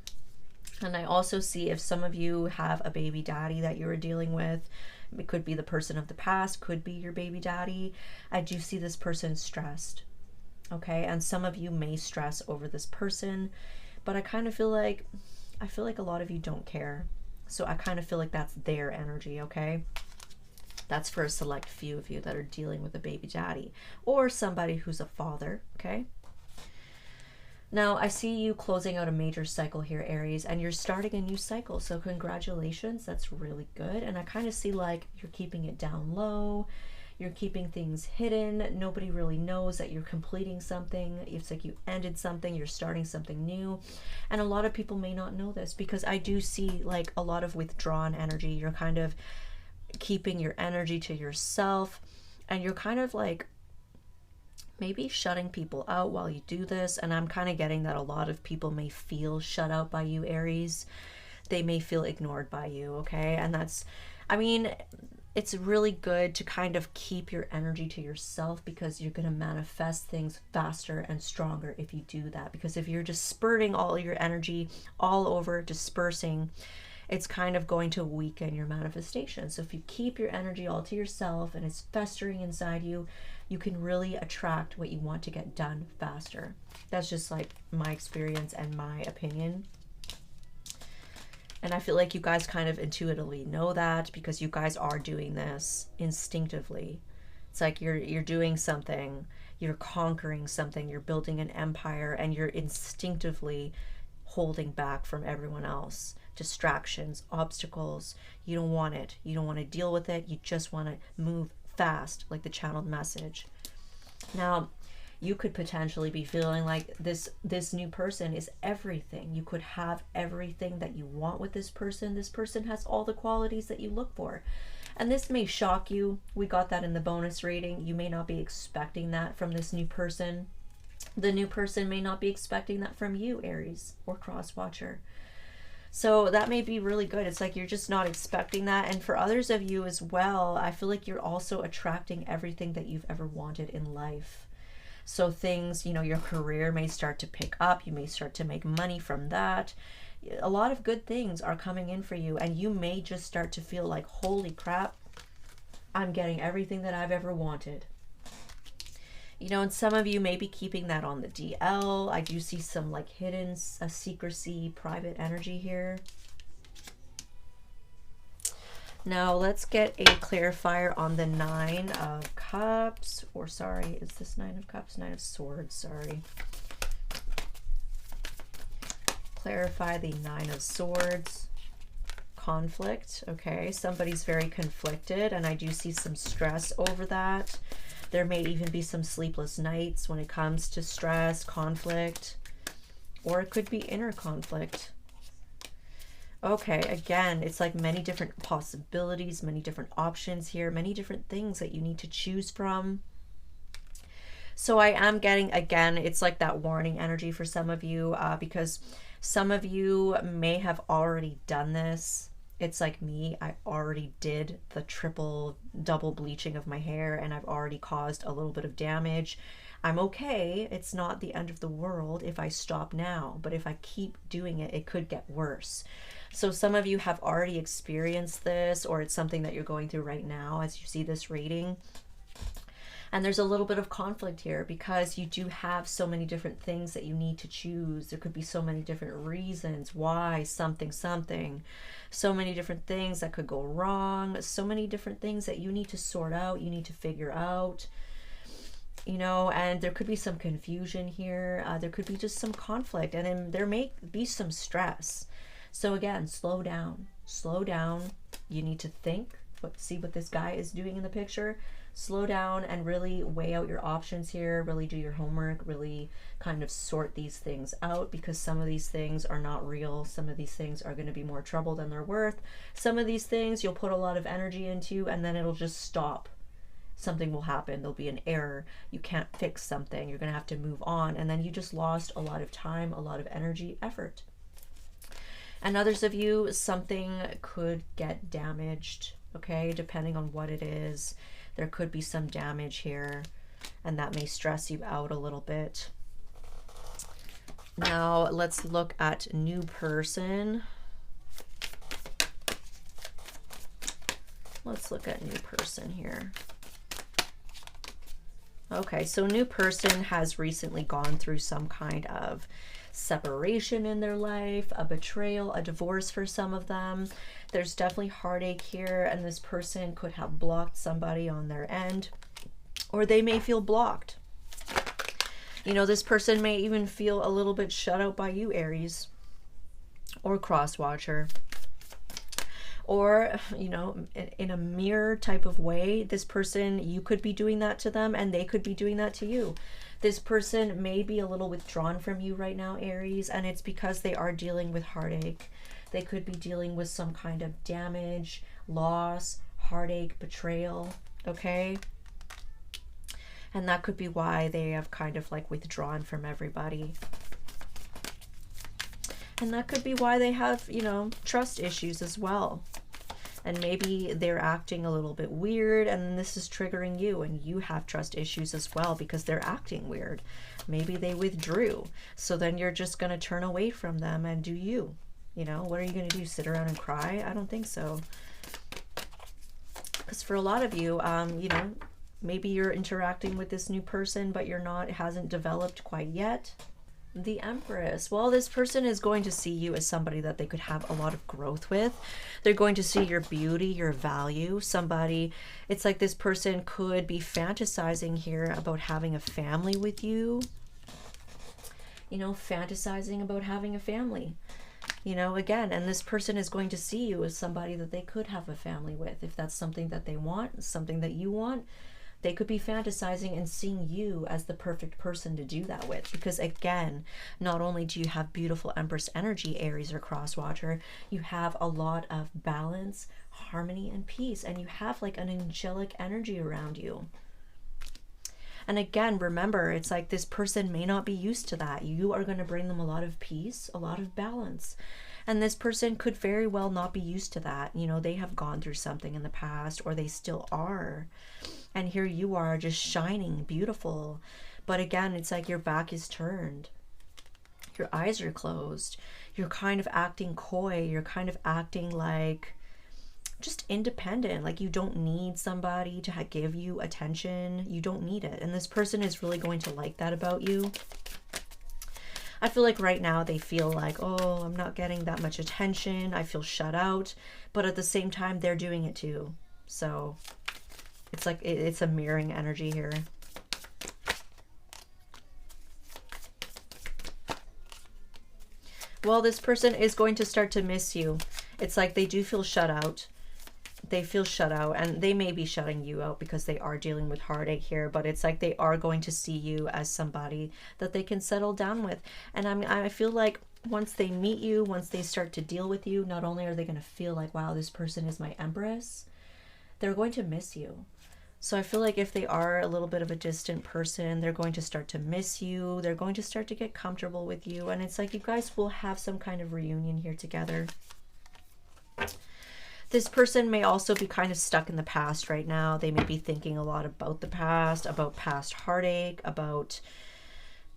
And I also see if some of you have a baby daddy that you're dealing with. It could be the person of the past, could be your baby daddy. I do see this person stressed. Okay, and some of you may stress over this person, but I kind of feel like, a lot of you don't care. So I kind of feel like that's their energy, okay? That's for a select few of you that are dealing with a baby daddy or somebody who's a father, okay? Now, I see you closing out a major cycle here, Aries, and you're starting a new cycle. So congratulations, that's really good. And I kind of see like you're keeping it down low. You're keeping things hidden. Nobody really knows that you're completing something. It's like you ended something, you're starting something new. And a lot of people may not know this, because I do see like a lot of withdrawn energy. You're kind of keeping your energy to yourself, and you're kind of like maybe shutting people out while you do this. And I'm kind of getting that a lot of people may feel shut out by you, Aries. They may feel ignored by you, okay? And that's, I mean, it's really good to kind of keep your energy to yourself, because you're going to manifest things faster and stronger if you do that. Because if you're just spurting all your energy all over, dispersing, it's kind of going to weaken your manifestation. So if you keep your energy all to yourself and it's festering inside you, you can really attract what you want to get done faster. That's just like my experience and my opinion. And I feel like you guys kind of intuitively know that, because you guys are doing this instinctively. It's like you're doing something, you're conquering something, you're building an empire, and you're instinctively holding back from everyone else. Distractions, obstacles, you don't want it. You don't want to deal with it. You just want to move fast, like the channeled message. Now, you could potentially be feeling like this new person is everything. You could have everything that you want with this person. This person has all the qualities that you look for. And this may shock you. We got that in the bonus reading. You may not be expecting that from this new person. The new person may not be expecting that from you, Aries or cross watcher. So that may be really good. It's like you're just not expecting that. And for others of you as well, I feel like you're also attracting everything that you've ever wanted in life. So things, you know, your career may start to pick up. You may start to make money from that. A lot of good things are coming in for you. And you may just start to feel like, holy crap, I'm getting everything that I've ever wanted. You know, and some of you may be keeping that on the DL. I do see some like hidden secrecy, private energy here. Now let's get a clarifier on the 9 of Cups. Or sorry, is this 9 of Cups? 9 of Swords, sorry. Clarify the 9 of Swords. Conflict, okay. Somebody's very conflicted, and I do see some stress over that. There may even be some sleepless nights when it comes to stress, conflict, or it could be inner conflict. Okay, again, it's like many different possibilities, many different options here, many different things that you need to choose from. So I am getting, again, it's like that warning energy for some of you, because some of you may have already done this. It's like me, I already did the double bleaching of my hair, and I've already caused a little bit of damage. I'm okay. It's not the end of the world if I stop now, but if I keep doing it, it could get worse. So some of you have already experienced this, or it's something that you're going through right now as you see this reading. And there's a little bit of conflict here because you do have so many different things that you need to choose. There could be so many different reasons why something, so many different things that could go wrong, so many different things that you need to sort out, you need to figure out, you know, and there could be some confusion here. There could be just some conflict, and then there may be some stress. So again, slow down, slow down. You need to think, see what this guy is doing in the picture. Slow down and really weigh out your options here, really do your homework, really kind of sort these things out, because some of these things are not real. Some of these things are going to be more trouble than they're worth. Some of these things you'll put a lot of energy into and then it'll just stop. Something will happen. There'll be an error. You can't fix something. You're going to have to move on. And then you just lost a lot of time, a lot of energy, effort. And others of you, something could get damaged, okay, depending on what it is. There could be some damage here, and that may stress you out a little bit. Now, let's look at new person. Let's look at new person here. Okay, so new person has recently gone through some kind of separation in their life, a betrayal, a divorce for some of them. There's definitely heartache here, and this person could have blocked somebody on their end, or they may feel blocked. You know, this person may even feel a little bit shut out by you, Aries, or cross-watcher. Or, you know, in a mirror type of way, this person, you could be doing that to them and they could be doing that to you. This person may be a little withdrawn from you right now, Aries, and it's because they are dealing with heartache. They could be dealing with some kind of damage, loss, heartache, betrayal, okay? And that could be why they have kind of like withdrawn from everybody. And that could be why they have, you know, trust issues as well. And maybe they're acting a little bit weird, and this is triggering you, and you have trust issues as well because they're acting weird. Maybe they withdrew. So then you're just going to turn away from them and do you. You know, what are you going to do? Sit around and cry? I don't think so. Because for a lot of you, you know, maybe you're interacting with this new person, but you're not, it hasn't developed quite yet. The Empress. Well, this person is going to see you as somebody that they could have a lot of growth with. They're going to see your beauty, your value. Somebody, it's like this person could be fantasizing here about having a family with you. You know, fantasizing about having a family. You know, again, and this person is going to see you as somebody that they could have a family with. If that's something that they want, something that you want, they could be fantasizing and seeing you as the perfect person to do that with. Because again, not only do you have beautiful Empress energy, Aries or cross-watcher, you have a lot of balance, harmony, and peace. And you have like an angelic energy around you. And again, remember, it's like this person may not be used to that. You are going to bring them a lot of peace, a lot of balance. And this person could very well not be used to that. You know, they have gone through something in the past, or they still are. And here you are just shining, beautiful. But again, it's like your back is turned. Your eyes are closed. You're kind of acting coy. You're kind of acting like just independent. Like you don't need somebody to give you attention. You don't need it. And this person is really going to like that about you. I feel like right now they feel like, oh, I'm not getting that much attention. I feel shut out. But at the same time, they're doing it too. So it's like it's a mirroring energy here. Well, this person is going to start to miss you. It's like they do feel shut out. They feel shut out, and they may be shutting you out because they are dealing with heartache here, but it's like they are going to see you as somebody that they can settle down with. And I feel like once they meet you, once they start to deal with you, not only are they going to feel like, wow, this person is my Empress, they're going to miss you. So I feel like if they are a little bit of a distant person, they're going to start to miss you. They're going to start to get comfortable with you. And it's like you guys will have some kind of reunion here together. This person may also be kind of stuck in the past right now. They may be thinking a lot about the past, about past heartache, about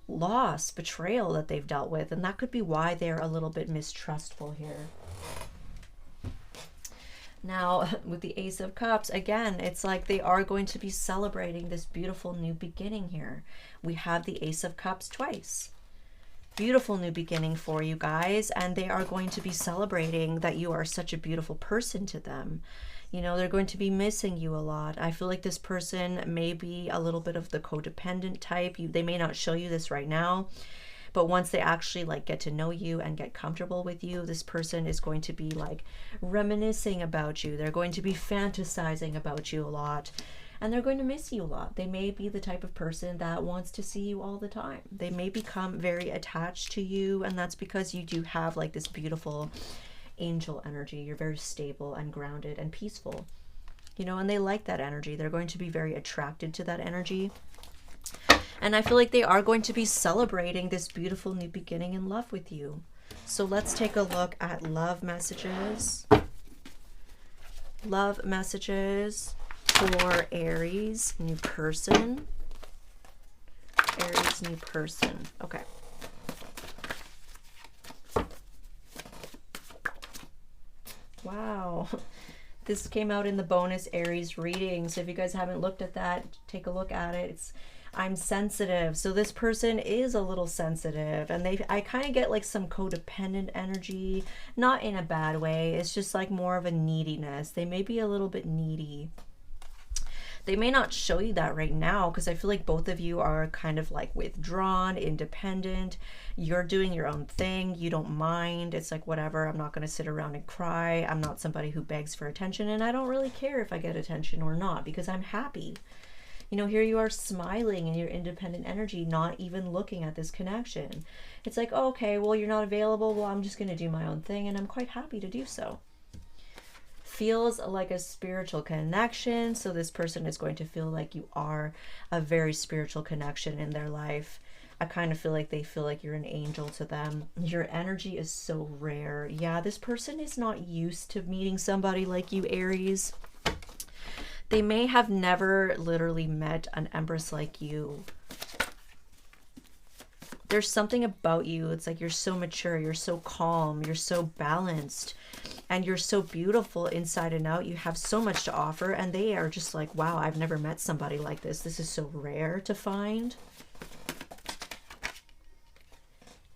loss, betrayal that they've dealt with. And that could be why they're a little bit mistrustful here. Now, with the Ace of Cups, again, it's like they are going to be celebrating this beautiful new beginning here. We have the Ace of Cups twice. Beautiful new beginning for you guys, and they are going to be celebrating that you are such a beautiful person to them. You know, they're going to be missing you a lot. I feel like this person may be a little bit of the codependent type. They may not show you this right now, but once they actually like get to know you and get comfortable with you, this person is going to be like reminiscing about you. They're going to be fantasizing about you a lot, and they're going to miss you a lot. They may be the type of person that wants to see you all the time. They may become very attached to you, and that's because you do have like this beautiful angel energy. You're very stable and grounded and peaceful, you know, and they like that energy. They're going to be very attracted to that energy. And I feel like they are going to be celebrating this beautiful new beginning in love with you. So let's take a look at love messages. Love messages for Aries, new person. Aries, new person. Okay. Wow. This came out in the bonus Aries reading. So if you guys haven't looked at that, take a look at it. I'm sensitive. So this person is a little sensitive, and I kind of get like some codependent energy, not in a bad way. It's just like more of a neediness. They may be a little bit needy. They may not show you that right now, because I feel like both of you are kind of like withdrawn, independent. You're doing your own thing. You don't mind. It's like, whatever, I'm not going to sit around and cry. I'm not somebody who begs for attention, and I don't really care if I get attention or not, because I'm happy. You know, here you are smiling in your independent energy, not even looking at this connection. It's like, oh, okay, well, you're not available. Well, I'm just going to do my own thing, and I'm quite happy to do so. Feels like a spiritual connection. So this person is going to feel like you are a very spiritual connection in their life. I kind of feel like they feel like you're an angel to them. Your energy is so rare. Yeah, this person is not used to meeting somebody like you, Aries. They may have never literally met an Empress like you. There's something about you. It's like you're so mature, you're so calm, you're so balanced, and you're so beautiful inside and out. You have so much to offer, and they are just like, wow, I've never met somebody like this. This is so rare to find.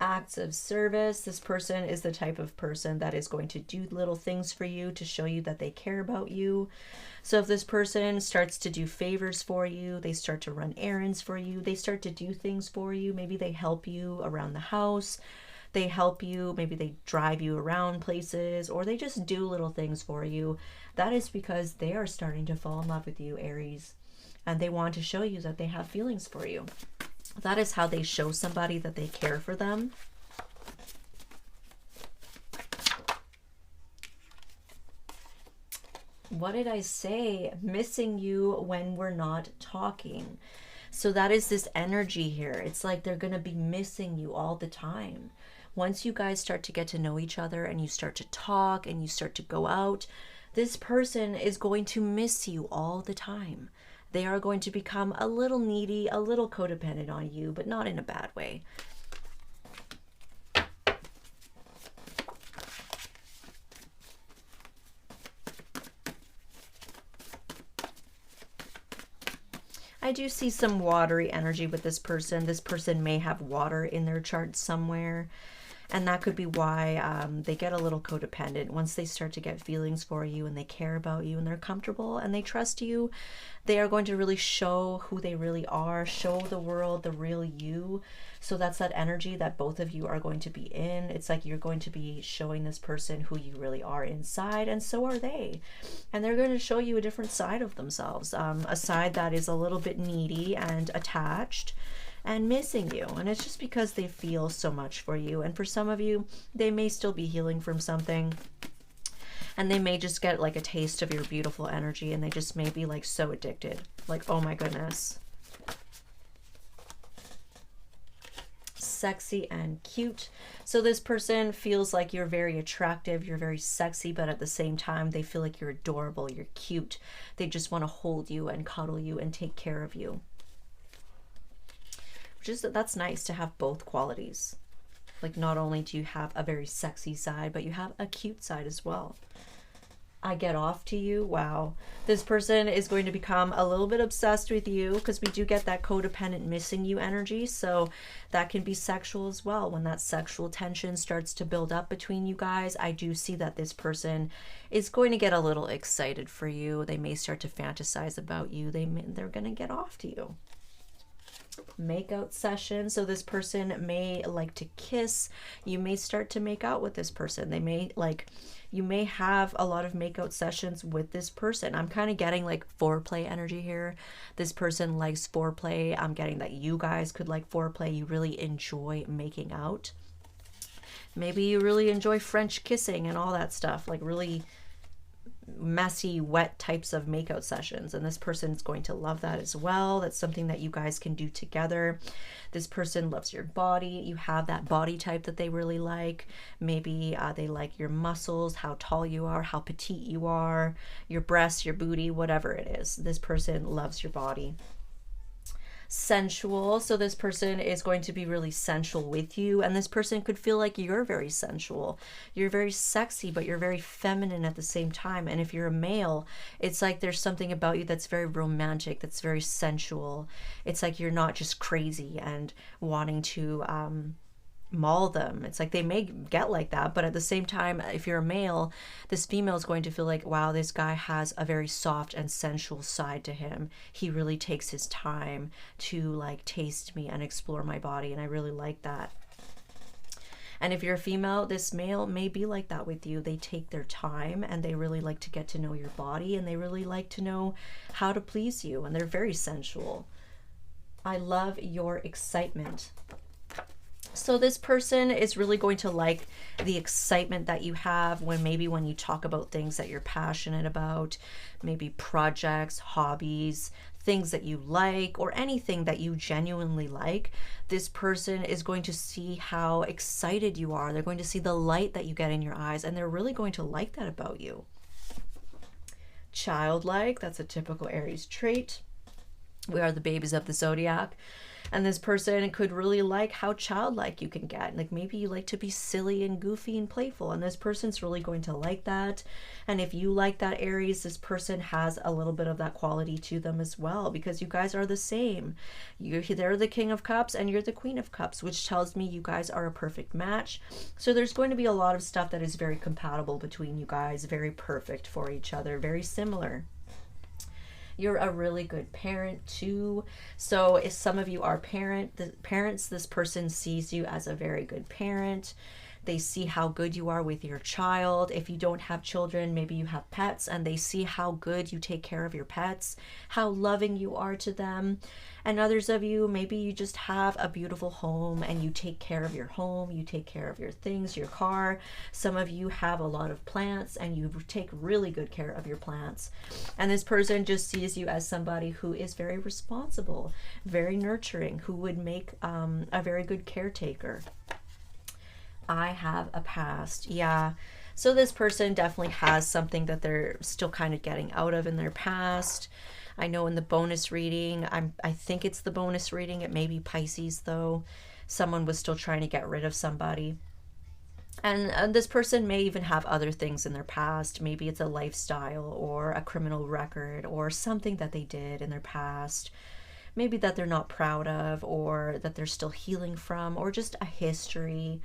Acts of service. This person is the type of person that is going to do little things for you to show you that they care about you. So if this person starts to do favors for you, they start to run errands for you, they start to do things for you, maybe they help you around the house, they help you, maybe they drive you around places, or they just do little things for you, that is because they are starting to fall in love with you, Aries, and they want to show you that they have feelings for you. That is how they show somebody that they care for them. What did I say? Missing you when we're not talking. So that is this energy here. It's like they're going to be missing you all the time. Once you guys start to get to know each other and you start to talk and you start to go out, this person is going to miss you all the time. They are going to become a little needy, a little codependent on you, but not in a bad way. I do see some watery energy with this person. This person may have water in their chart somewhere. And that could be why they get a little codependent. Once they start to get feelings for you and they care about you and they're comfortable and they trust you, they are going to really show who they really are, show the world the real you. So that's that energy that both of you are going to be in. It's like you're going to be showing this person who you really are inside, and so are they. And they're going to show you a different side of themselves, a side that is a little bit needy and attached and missing you. And it's just because they feel so much for you. And for some of you, they may still be healing from something, and they may just get like a taste of your beautiful energy, and they just may be like so addicted, like, oh my goodness. Sexy and cute. So this person feels like you're very attractive, you're very sexy, but at the same time they feel like you're adorable, you're cute. They just want to hold you and cuddle you and take care of you. That's nice to have both qualities. Like, not only do you have a very sexy side, but you have a cute side as well. I get off to you. Wow. This person is going to become a little bit obsessed with you, because we do get that codependent missing you energy. So that can be sexual as well. When that sexual tension starts to build up between you guys, I do see that this person is going to get a little excited for you. They may start to fantasize about you. They're going to get off to you. Makeout session. So this person may like to kiss. You may start to make out with this person. You may have a lot of makeout sessions with this person. I'm kind of getting like foreplay energy here. This person likes foreplay. I'm getting that you guys could like foreplay. You really enjoy making out. Maybe you really enjoy French kissing and all that stuff, like really messy, wet types of makeout sessions, and this person is going to love that as well. That's something that you guys can do together. This person loves your body. You have that body type that they really like. Maybe they like your muscles, how tall you are, how petite you are, your breasts, your booty, whatever it is. This person loves your body. Sensual. So this person is going to be really sensual with you, and this person could feel like you're very sensual. You're very sexy, but you're very feminine at the same time. And if you're a male, it's like there's something about you that's very romantic, that's very sensual. It's like you're not just crazy and wanting to maul them. It's like they may get like that, but at the same time, if you're a male, this female is going to feel like, wow, this guy has a very soft and sensual side to him. He really takes his time to like taste me and explore my body, and I really like that. And if you're a female, this male may be like that with you. They take their time and they really like to get to know your body, and they really like to know how to please you, and they're very sensual. I love your excitement. So this person is really going to like the excitement that you have when you talk about things that you're passionate about, maybe projects, hobbies, things that you like, or anything that you genuinely like. This person is going to see how excited you are. They're going to see the light that you get in your eyes, and they're really going to like that about you. Childlike, that's a typical Aries trait. We are the babies of the zodiac. And this person could really like how childlike you can get. Like maybe you like to be silly and goofy and playful, and this person's really going to like that. And if you like that, Aries, this person has a little bit of that quality to them as well, because you guys are the same. They're the King of Cups and you're the Queen of Cups, which tells me you guys are a perfect match. So there's going to be a lot of stuff that is very compatible between you guys, very perfect for each other, very similar. You're a really good parent too. So if some of you are parents, this person sees you as a very good parent. They see how good you are with your child. If you don't have children, maybe you have pets, and they see how good you take care of your pets, how loving you are to them. And others of you, maybe you just have a beautiful home and you take care of your home, you take care of your things, your car. Some of you have a lot of plants and you take really good care of your plants. And this person just sees you as somebody who is very responsible, very nurturing, who would make a very good caretaker. I have a past. Yeah. So this person definitely has something that they're still kind of getting out of in their past. I know in the bonus reading, I think it's the bonus reading, it may be Pisces though, someone was still trying to get rid of somebody. And this person may even have other things in their past. Maybe it's a lifestyle or a criminal record or something that they did in their past. Maybe that they're not proud of, or that they're still healing from, or just a history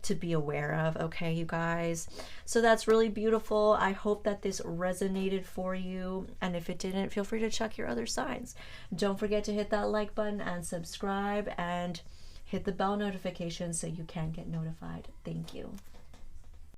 to be aware of. Okay, you guys, so that's really beautiful. I hope that this resonated for you, and if it didn't, feel free to check your other signs. Don't forget to hit that like button and subscribe, and hit the bell notification so you can get notified. Thank you.